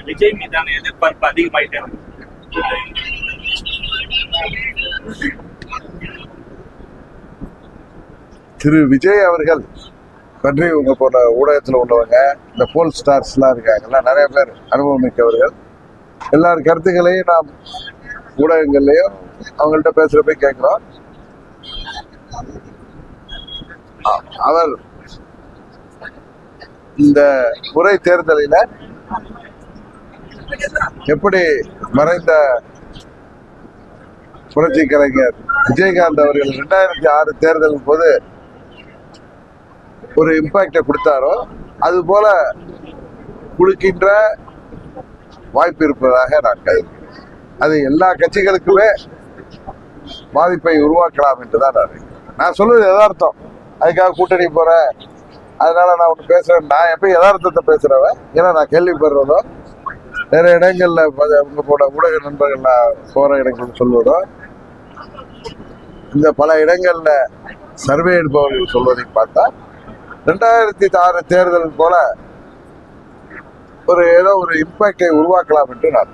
விஜய் மீதான எதிர்பார்ப்பு அதிகமாயிட்டே இருக்கு. திரு விஜய் அவர்கள் பற்றி உங்க போன ஊடகத்தில் உள்ளவங்க, இந்த போல் ஸ்டார்ஸ்லாம் இருக்காங்கல்ல, நிறைய பேர் அனுபவம் மிக்கவர்கள், எல்லார் கருத்துக்களையும் நாம் ஊடகங்கள்லையும் அவங்கள்ட்ட பேசுறப்ப கேட்கிறோம். அவர் இந்த முறை தேர்தலில் எப்படி மறைந்த புரட்சி கலைஞர் விஜயகாந்த் அவர்கள் 2006 தேர்தலின் போது ஒரு இம்பாக்டை கொடுத்தாரோ அது போல கொடுக்கின்ற வாய்ப்பு இருப்பதாக நான் கருதுகிறேன். அது எல்லா கட்சிகளுக்குமே பாதிப்பை உருவாக்கலாம் என்றுதான் நான் சொல்வது யதார்த்தம். அதுக்காக கூட்டணி போறேன், அதனால நான் ஒன்று பேசுறேன். நான் எப்பயும் யதார்த்தத்தை பேசுறவன். ஏன்னா நான் கேள்விப்படுறதோ நிறைய இடங்கள்ல உங்க போன ஊடக நண்பர்கள் நான் போற இடங்கள் சொல்வதோ, இந்த பல இடங்கள்ல சர்வே எடுப்பவர்கள் சொல்வதை பார்த்தா 2006 தேர்தல் போல ஏதோ ஒரு இம்பாக்டை உருவாக்கலாம் என்று நான்